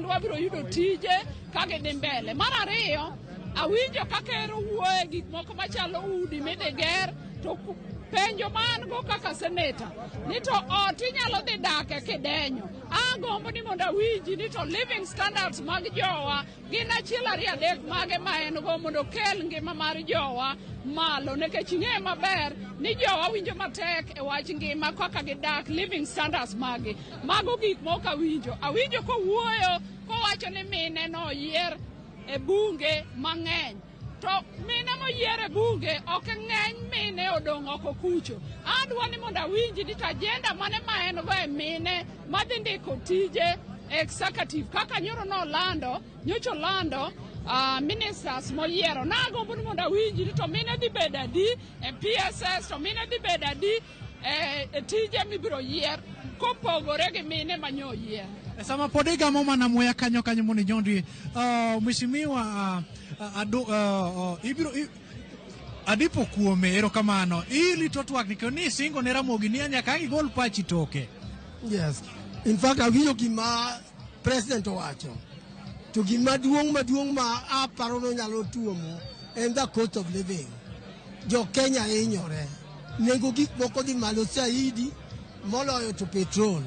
kendo wabiro yudo tije kage dhi mbele. Mar ariyo, awinjo kaka ero wuoye gik moko machalo udi midhi ger, to penjo man go kaka seneta ni to ot inyalo dhi dake kidenyo. Agombo ni mondo awinji ni to living standards mag jowa gin achiel ariyo adek mage ma en go mondo kel ngima mar jowa malo, nikech ing'e maber ni jowa winjo matek e wach ngima kaka gidak, living standards magi. Mago gik moko awinjo kowuoyo kowacho ni mine no yier e bunge mang'eny. To mine moyier e bunge ok ng'eny, mine odong' oko kucho. Adwa ni mondo awinji ni ajenda mane ma en go e mine madhi ndiko tije executive kaka nyoro no nyocho lando ministers moyiero. Nagombo ni mondo awinji ni to mine dhi bedo adi e PSS, to mine dhi bedo adi e tije mibiro yier kopogore gi mine manyo yier. Sama pod igamo mana muya kanyo moni nyondi mheshimiwa ibiro adipo kuome erokamano ili to twak nikech ni singo ne Ramogi ni nyaka igol pachi toke. Yes, in fact awinjo gima president owacho, to gima maduong' ma aparo no nyalo tuomo en the cost of living. Jo Kenya hinyore, nengo gik moko dhi malo saidi moloyo to petrol.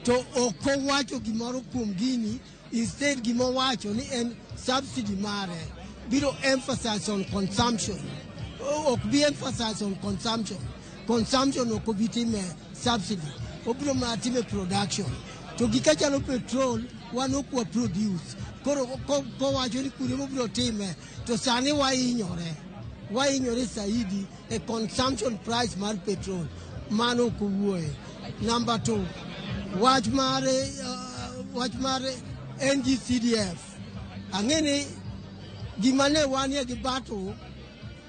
To ok owacho gimoro kuom gini, instead gima owacho ni en subsidy mare biro emphasize on consumption. Ok bi emphasize on consumption ok bi time subsidy, obiro ma time production. To gikachalo petrol wan okwa produce, koro kowacho ni kure obiro time, to sani wahinyore saidi e consumption price mar petrol. Mano kowuoye. Number 2, wach mare NGCDF. Ang'eni gimane wanie gi battle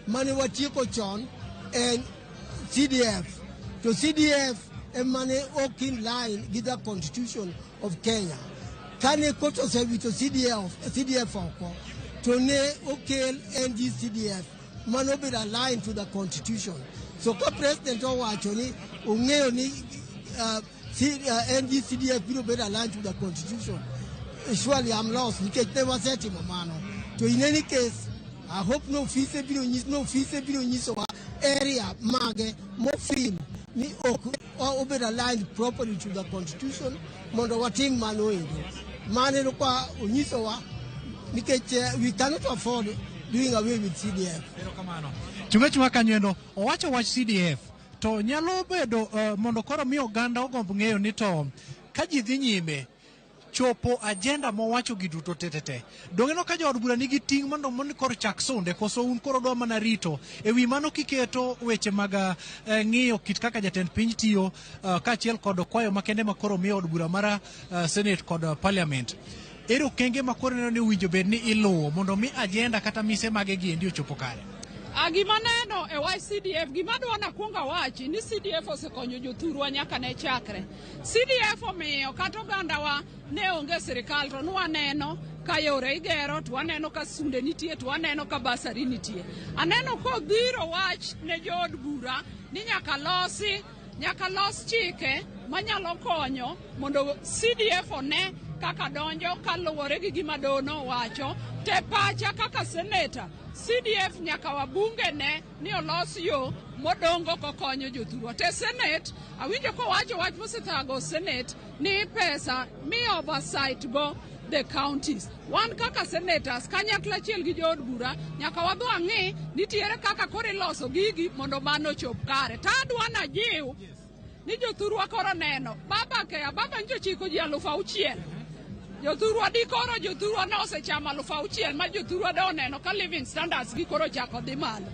mane watieko chon en CDF. To CDF emane ok in line with the Constitution of Kenya. Kane koto servito CDF oko, to ne okel NGCDF mano be aligned to the Constitution. So ka president owacho ni ong'eyo ni NGCDF biro bedo aligned to the Constitution, surely I'm lost because never set him mano. So in any case, I hope no office biro nyiso area mage mo feel ni obedo aligned properly to the Constitution mondo watim mano endo. Mane no kwa onyiso wa because we cannot afford doing away with CDF. Chunga kanyo owacho wach CDF to nyalo bedo mondo koro mi oganda ogomb ng'eyo ni to ka ji dhi nyime chopo agenda mowacho giduto tetete. Dongeno ka jood bura nigi ting' mondo koro chak sonde, koso un koro dwa mana rito ewi mano kiketo weche mag ng'iyo kit kaka jatend piny tiyo kaachiel kod kwayo makende makoro miyo od bura mar Senate kod Parliament. Ero okenge makoro neno ni winjo bed ni iluwo mondo mi agenda kata mise mage gi endi ochopo kare. Gima neno e wach CDF, gima dwa nakwonga wachi ni CDF osekonyo jothurwa nyaka ne chakre. CDF omiyo kata ogandawa ne onge sirikal, to nwaneno ka yore igero, to waneno ka sunde nitie, to waneno ka basari nitie. Aneno kodhiro wach ne jood bura ni nyaka los chike manyalo konyo mondo CDF one kaka donjo kaluwore gi gima dono wacho. Te pacha kaka seneta, CDF nyaka wabunge ne ni olos yo modongo kokonyo jothurwa. Te Senate, awinjo kowacho wach mosethago Senate ni pesa mi oversight go the counties. Wan kaka senators kanyakla achiel gi jood bura nyaka wadho ang'i nitiere kaka koro iloso gigi mondo mano chop kare. Ta adwa na jiw ni jothurwa koro neno baba njo chiko ji 6,000. Jothurwa ne osechamo 6,000 ma jothurwa da oneno ka living standards gi koro chako dhi malo.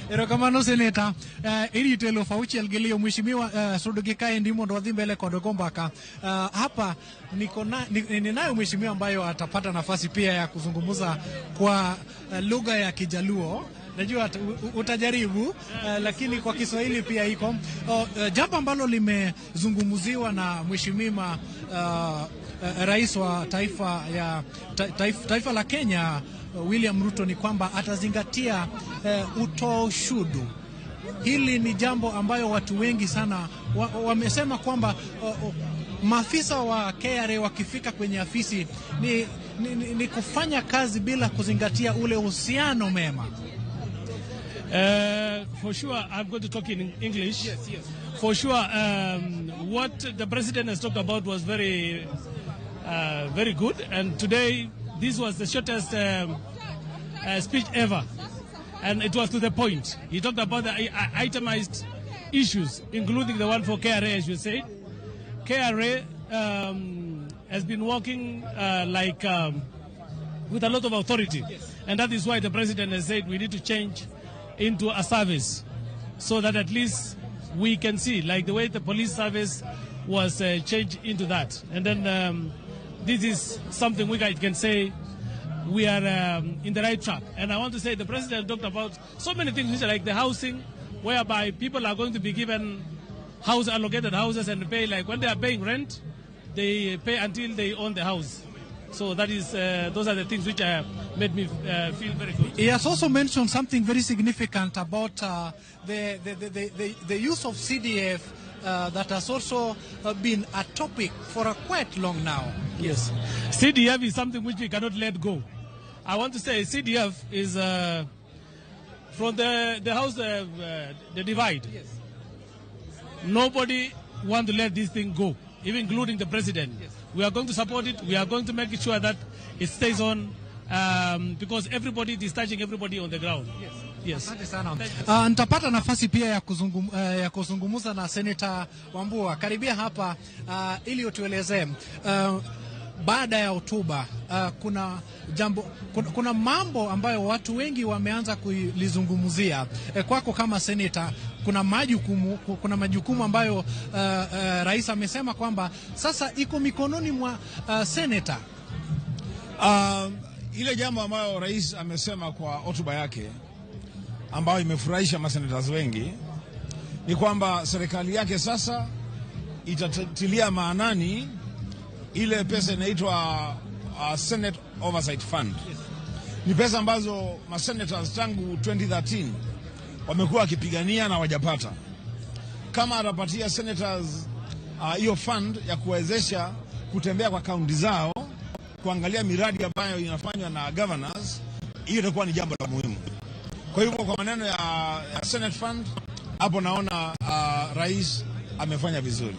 Erokamano seneta, irito 6,000 gi liyo mheshimiwa sudugi kaendi mondo wadhi mbele kod gombaka. Hapa ninayo mheshimiwa ambayo atapata nafasi pia ya kuzungumza kwa lugha ya Kijaluo. Najua utajaribu lakini kwa Kiswahili pia iko. Jambo ambalo limezungumziwa na mheshimiwa rais wa taifa la Kenya William Ruto ni kwamba atazingatia utoa ushuru. Hili ni jambo ambayo watu wengi sana wamesema kwamba maafisa wa KRA wakifika kwenye afisi ni kufanya kazi bila kuzingatia ule uhusiano mema? For sure, I'm going to talk in English. Yes. For sure, what the president has talked about was very good. And today, this was the shortest speech ever. And it was to the point. He talked about the itemized issues, including the one for KRA, as you said. KRA has been working with a lot of authority. Yes. And that is why the president has said we need to change into a service so that at least we can see, like the way the police service was changed into that. And then this is something we can say we are in the right track. And I want to say the president talked about so many things, which are like the housing, whereby people are going to be given allocated houses and pay, like when they are paying rent, they pay until they own the house. So that is, those are the things which made me feel very good. He has also mentioned something very significant about the use of CDF that has also been a topic for quite long now. Yes, CDF is something which we cannot let go. I want to say CDF is from the house, the divide. Yes. Nobody want to let this thing go, even including the president. Yes. We are going to support it. We are going to make sure that it stays on because everybody is touching everybody on the ground. Yes. Yes. Asante sana. Nitapata nafasi pia ya kuzungumza na Senator Wambua karibia hapa ili utuelezee baada ya hotuba kuna mambo ambayo watu wengi wameanza kulizungumzia. Kwako kama senator kuna majukumu ambayo rais amesema kwamba sasa iko mikononi mwa senator. Ile jambo ambayo rais amesema kwa hotuba yake ambayo imefurahisha masenators wengi ni kwamba serikali yake sasa itatilia maanani ile pesa inaitwa Senate Oversight Fund. Yes. Ni pesa ambazo masenators tangu 2013 wamekuwa wakipigania na wajapata. Kama atapatia senators hiyo fund ya kuwezesha kutembea kwa kaunti zao, kuangalia miradi ambayo inafanywa na governors, hiyo itakuwa ni jambo la muhimu. Kwa hivyo kwa maneno ya Senate Fund, hapo naona rais amefanya vizuri.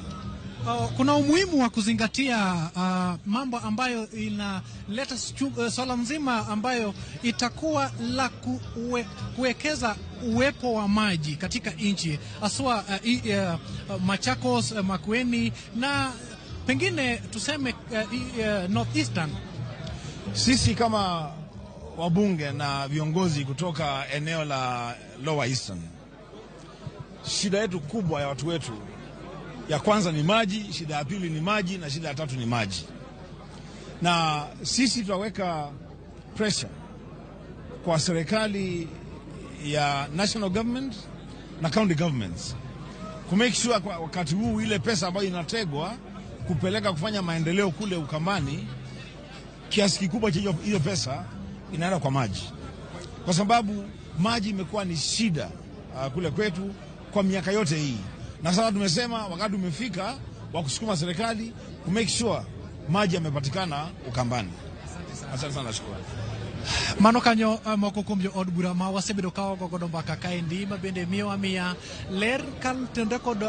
Kuna umuhimu wa kuzingatia mambo ambayo inaleta swala mzima ambayo itakuwa la kuwekeza uwepo wa maji katika nchi haswa Machakos, Makueni na pengine tuseme Northeastern. Sisi kama wabunge na viongozi kutoka eneo la Lower Eastern, shida yetu kubwa ya watu wetu ya kwanza ni maji, shida ya pili ni maji na shida ya tatu ni maji. Na sisi tutaweka pressure kwa serikali ya national government na county governments ku make sure kwa wakati huu ile pesa ambayo inategwa kupeleka kufanya maendeleo kule Ukambani, kiasi kikubwa cha hiyo pesa inaenda kwa maji. Kwa sababu maji imekuwa ni shida kule kwetu kwa miaka yote hii. Na sasa tumesema wakati umefika wa kusukuma serikali ku make sure maji yamepatikana Ukambani. Asante sana, shukrani. Mano kanyo moko kuom jo od bura ma wasebedo ka godo mbaka kaendi ma bende miyo amiya ler kan tende kod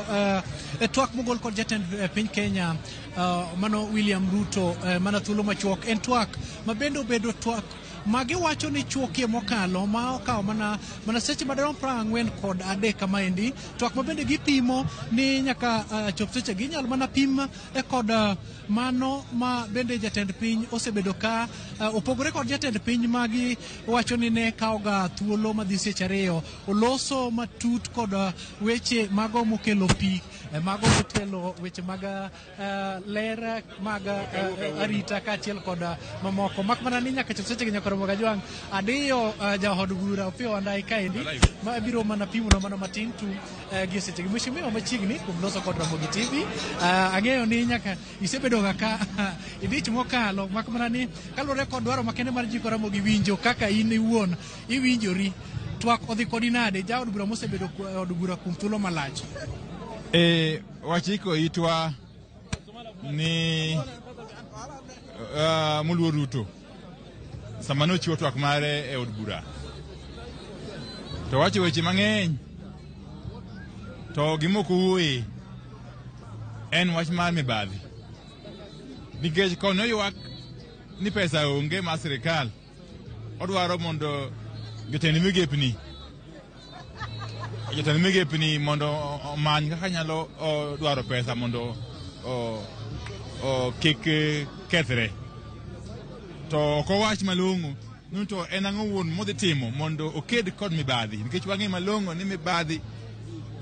twak mogol kod jatend piny Kenya mano William Ruto mana thuolo machuok en twak ma bende obedo twak magi wacho ni chuokie mokalo ma okawo mana seche madirom 43 kama endi twak ma bende gipimo ni nyaka chop seche ginyal mana pim kod mano ma bende jatend piny osebedo ka opogore kod jatend piny magi wacho ni ne kaoga thuolo madhi seche ariyo oloso matut kod weche mago mokelo pi mago motelo weche mag ler mag arita kaachiel kod mamoko mak mana ni nyaka chop seche nyaka romo gajwang' adiyo jaod bura Opiyo Wandayi kaendi ma biro mana pimo na mano matin tu gi seche gi mheshimiwa machiegni kuom loso kod Ramogi TV. Ang'eyo ni nyaka isebedo ka idich mokalo mak mana ni kaluwore kod dwaro makende mar jiko Ramogi winjo kaka in iwuon iwinjori twak odhi kodi nade jaod bura mosebedo od bura kuom thuolo malach. Wachiko itwa ni Muluor Ruto sama nochiwo twak mare e od bura to wacho weche mang'eny to gimoko wuoye en wach mar mibadhi nikech kono ywak ni pesa onge ma sirikal odwaro mondo jotend migepni mondo omany kaka nyalo dwaro pesa mondo kik kethre to ok owach malong'o ni to en ang'o wuon modhi timo mondo oked kod mibadhi nikech wang'e malong'o ni mibadhi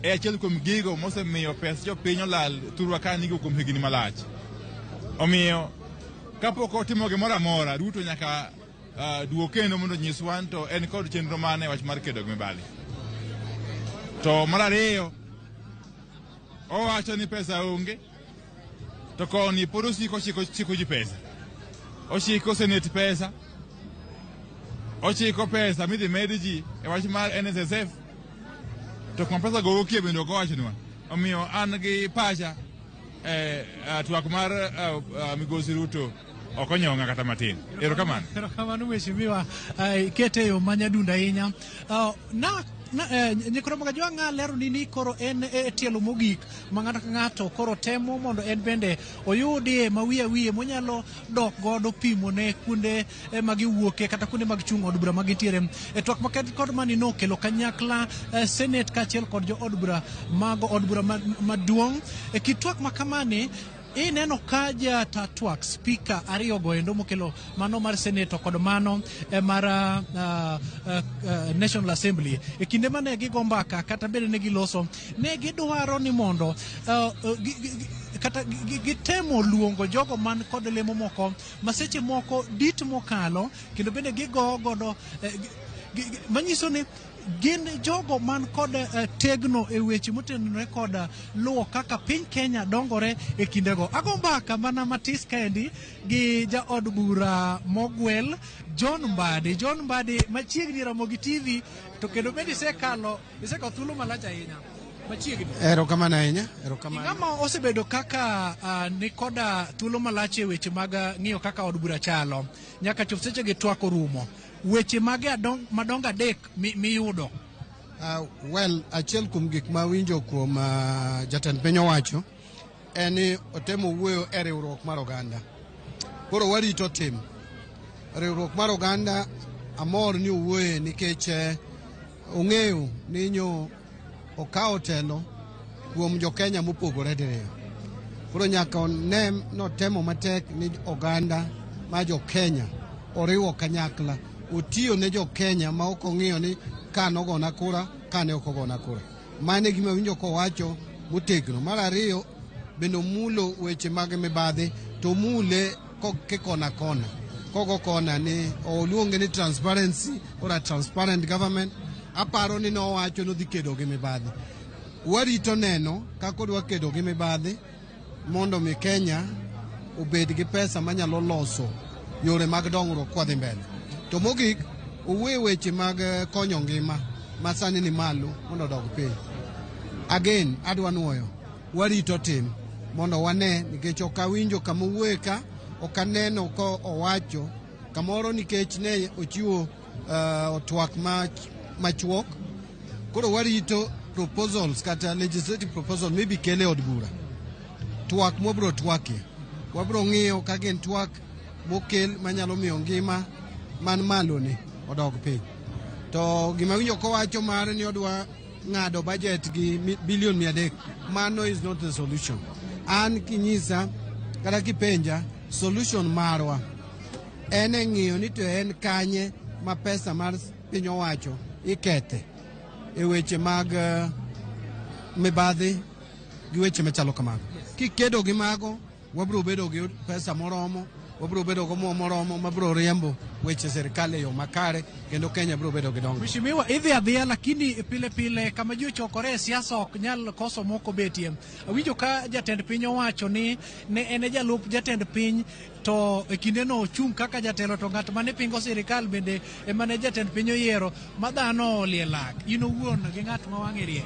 e achiel kuom gigo mosemiyo pesa jopiny olal thurwa ka nigo kuom higni malach. Omiyo kapok otimo gimoro amora Ruto nyaka duok kendo mondo nyiswa to en kod chenro mane wach mar kedo gi mibadhi. To mar ariyo owacho ni pesa onge to koni pod osiko chiko ji pesa. Ochiko Senate pesa, ochiko pesa midhi med ji e wach mar NSSF to kuma pesa go okie bende ok owachnwa. Omiyo an gi pacha twak mar migosi Ruto ok onyong'a kata matin. Erokamano. Erokamano mheshimiwa, ikete yo manyadunda ahinya. Nyikoro Magajwa ng'a lero ni koro en tielo mogik ma ng'ato ka ng'ato koro temo mondo en bende oyudie mawiye monyalo dok godo pimo ne kuonde magiwuoke kata kuonde mag chung' od bura magintiere. Twak maket kod mani nokelo kanyakla Senate kaachiel kod jo od bura mago od bura maduong'. Kit twak makamani ineno ka jata twak spika ariyo goendo mokelo mano mar Senate kod mano mar National Assembly e kinde mane gigo mbaka kata bende ne giloso ne gidwaro ni mondo kata gitemo luongo jogo man kod lemo moko maseche moko dit mokalo kendo bende gigo godo manyiso ni gin jogo man kod tegno e weche motenore kod luwo kaka piny Kenya dongore e kindego. Ago mbaka mana matis kaendi gi ja od bura mogwel John Mbadi machiegni Ramogi TV to kendo bende isekalo thuolo malach ahinya machiegni. Erokamano ahinya. Ng'ama osebedo kaka ni koda thuolo malach e weche mag ng'iyo kaka od bura chalo nyaka chop seche gi twak orumo. Weche mage madongo adek miyudo. Well, achiel kuom gik ma winjo kuom jatend piny owacho en ni otemo wuoyo e riwruok mar oganda. Koro warito tim. Riwruok mar oganda amor ni owuoye nikech ong'eyo ni nyo okawo telo kuom jo-Kenya mopogore diriyo. Koro nyaka onem notemo matek ni oganda ma jo-Kenya oriwo kanyakla. Otiyo ne jo-Kenya ma ok ong'iyo ni ka nogona kura, ka ne ok ogona kura. Mane gima winjo kowacho motegno. Mar ariyo bende omulo weche mag mibadhi to mule kikona kona. Kogo kona ni oluonge ni transparency or a transparent government. Aparo ni nowacho nodhi kedo gi mibadhi. Warito neno kako dwa kedo gi mibadhi mondo mi Kenya obed gi pesa manyalo loso yore mag dongruok kwa dhi mbele. To mogik owuoyo weche mag konyo ngima ma sani ni malo mondo odog piny. Again adwa nuoyo warito tim mondo wane nikech ok awinjo kama owuoye ka ok aneno ko owacho kamoro nikech ne ochiwo twak machuok. Koro warito proposals kata legislative proposal maybe kele od bura. Twak mobro twaki wabro ng'iyo ka gin twak mokel manyalo miyo ngima man malo ni odog piny. To gima winjo kowacho mare ni odwa ng'ado budget gi bilion 300. Mano is not the solution. An kinyisa kata kipenja solution marwa en ng'iyo ni to en kanye ma pesa mar piny owacho ikethe e weche mag mibadhi gi weche machalo kamago. Kikedo gi mago wabro bedo gi pesa moromo, wabro bedo go moromo mabro riembo weche serikali e yo makare kendo Kenya bro bedo gi dongo. Mheshimiwa, idhi adhiya lakini pile kama ji ochokore e siasa ok nyal koso moko betie. Awinjo ka jatend piny owacho ni ne en jalup jatend piny to e kinde no chung' kaka jatelo to ng'at mane pingo sirikal bende emane jatend piny oyiero ma dhano olie lak. In owuon gi ng'at ma wang'e riek.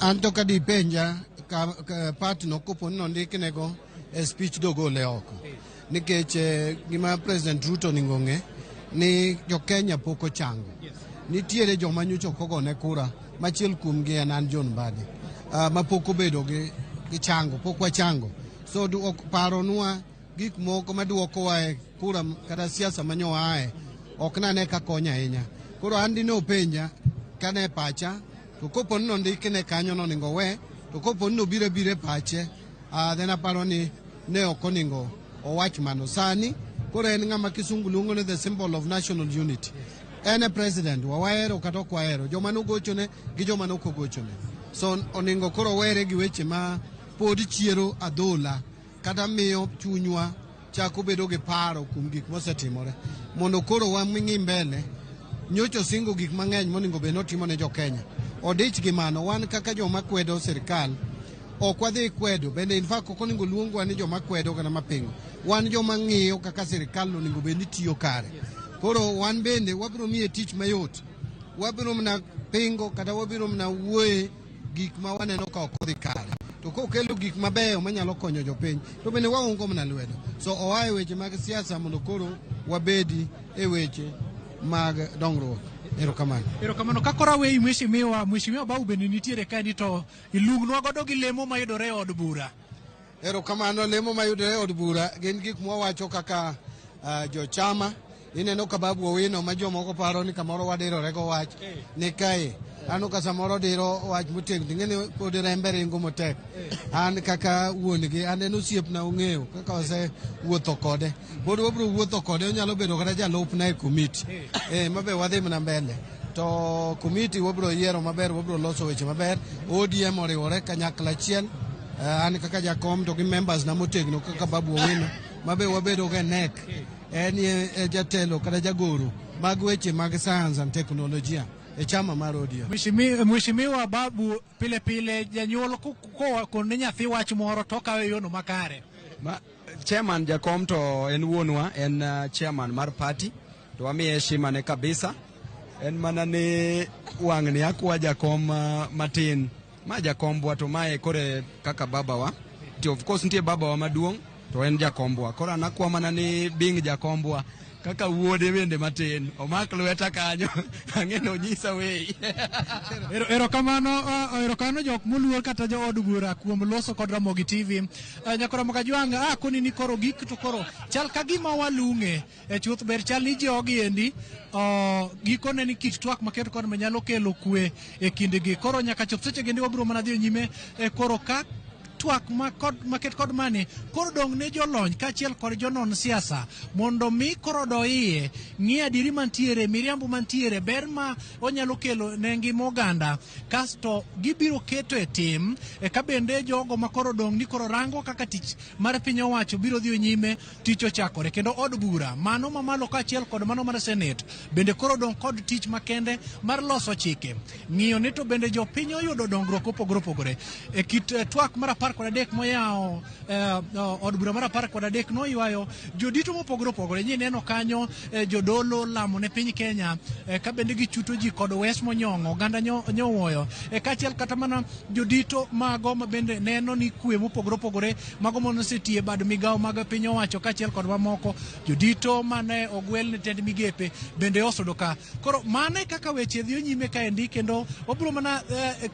An to kadi penja ka part no kopo ni ondiknego speech dogole oko nikech gima President Ruto ning'ong'e ni jo Kenya pok ochango. Nitiere joma nyocha kogone kura machiel kuomgi en an John Mbadi ma pok obedo gi chango, pok wachango. So paronwa gik moko maduokowa e kura kata siasa manyowae ok nane ka konya ahinya. Koro an dine openja kane pacha to kopo ni ndikne kanyo no ningo we to kopo ni obire pache then aparo ni ne ok oningo owach mano sani. Koro en ng'ama kisungu luongo ni the symbol of national unity. En e president wawahero kata ok wahero, joma nogochone gi joma nokogochone. So oningo koro were gi weche ma pod chiero adhola kata miyo chunywa chako bedo gi paro kuom gik mosetimore mondo koro wang'i mbele. Nyocho singo gik mang'eny moningo be notimo ne jo Kenya. Odich gi mano wan kaka joma kwedo sirikal ok wadhi kwedo, bende in fact ok oningo luongwa ni joma kwedo kana mapingo. Wan joma ng'iyo kaka sirikal oningo be ni tiyo kare. Koro wan bende wabiro miye tich mayot. Wabiro mna pingo kata wabiro mna wuoye gik ma waneno ka ok odhi kare. To kokelo gik mabeyo manyalo konyo jopiny to bende waungo mna lwedo. So owae weche mag siasa mondo koro wabedi e weche mag dongruok. Erokamano kakora we mheshimiwa Babu bende nitiere ka ni to ilungnwa godo gi lemo mayudore e od bura. Erokamano, lemo mayudore e od bura gin gik mwawacho kaka jochama. Ineno ka Babu Owino ma jomoko paro ni kamoro wadirore go wach ni kae. Ano ka samoro diro wach motegno ng'eni pod rembe ringo motek. An kaka wuongi an en osiepna ong'eyo kaka ose wuotho kode. Pod wabiro wuotho kode, onyalo bedo kata jalupna e komiti. Mabe wadhi mna mbele. To komiti wabiro yiero maber, wabiro loso weche maber. ODM oriwore kanyakla achiel. An kaka jakom to gi members na motegno kaka Babu Owino mabe wabedo ga nek. En jatelo kata jagoro mag weche mag science and teknolojia e chama mar ODM. Mheshimiwa Babu, pile janyuol kone nyathi wach moro to kawe yono makare. Chairman jakom to en wuonwa, en chairman mar party to wamiye heshima ne kabisa. En mana ni wang'ni akwa jakom matin ma jakombwa to mae kore kaka babawa. To of course nitie babawa maduong' to en jakombwa. Koro anakwa mana ni bing jakombwa kaka wuode bende matin omak lweta kanyo ang'eno nyisa wei. Erokamano jok moluor kata jo od bura kuom loso kod Ramogi TV. Nyakora Jwanga koni ni koro gik to koro chal ka gima walung'e e chuth ber chal ni jogi endi gikone ni kit twak maketo kod manyalo kelo kwe e kindgi. Koro nyaka chop seche gendi wabiro mana dhi nyime koro ka twak maket kod mane koro dong ne jolony kachiel kod jonon siasa mondo mi koro do iye ng'i adiri mantiere, miriambo mantiere, ber ma onyalo kelo ne ngima oganda, kasto gibiro keto e tim ka bende jogo ma koro dong ni koro rango kaka tich mar piny owacho biro dhi nyime, tich ochakore. Kendo od bura mano mamalo kachiel kod mano mar senate bende koro dong kod tich makende mar loso chike, ng'iyo ni to bende jopiny oyudo dongruok opogore e kit twak mar 13 moyawo od bura mar 13 noywayo jodito mopogore nyi neno kanyo jodolo lamo ne piny Kenya ka bende gichuto ji kod wes monyong'o oganda nyowuoyo kachiel kata mana jodito mago ma bende neno ni kwe mopogore mago mosetie bad migawo mag piny owacho kachiel kod mamoko jodito mane ogwel ne tend migepe bende osodo ka. Koro mane kaka weche dhi nyime kaendi kendo wabiro mana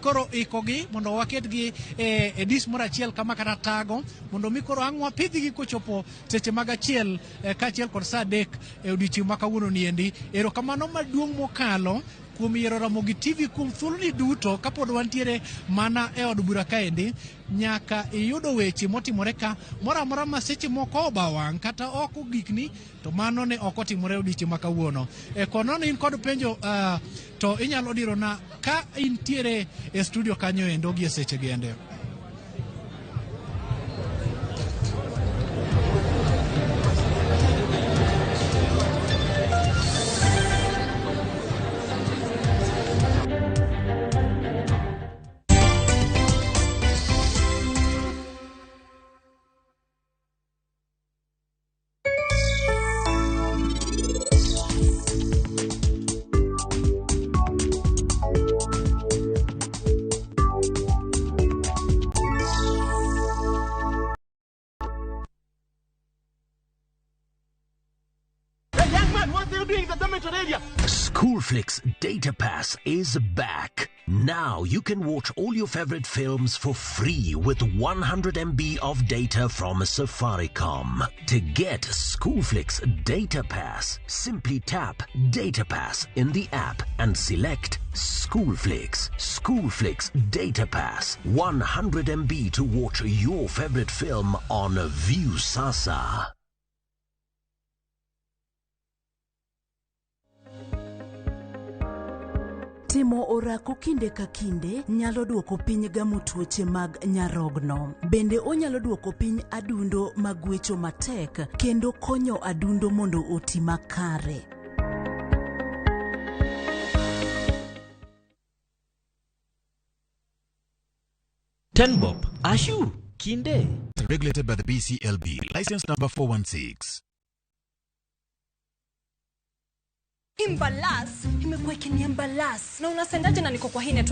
koro ikogi mondo waketgi e dis moro achiel kama kata tago mondo mi koro ang' wapidhgi kochopo seche mag achiel kachiel kod saa 3 e odiochieng' ma kawuono ni endi. Erokamano maduong' mokalo kuom yiero Ramogi TV kuom thuoloni duto kapod wantiere mana e od bura kaendi, nyaka iyudo weche motimore ka moramora ma seche moko oba wang' kata oko gikni to mano ne ok otimore odiochieng' ma kawuono. Kono in kod penjo to inyalo dirona ka intiere e studio kanyo endo gi e seche gende. man, what are you doing in the dormitory area? Schoolflix Data Pass is back. Now you can watch all your favorite films for free with 100 MB of data from Safaricom. To get Schoolflix Data Pass, simply tap Data Pass in the app and select Schoolflix. Schoolflix Data Pass. 100 MB to watch your favorite film on View Sasa. Timo orako kinde ka kinde nyalo duoko piny gamo tuoche mag nyarogno. Bende onyalo duoko piny adundo mag wecho matek kendo konyo adundo mondo oti makare. Tenbop, Ashu, Kinde. Regulated by the BCLB. License number 416. Imbalas, imekuwa ikiniambalas. Na unasendaje na niko kwa hii network?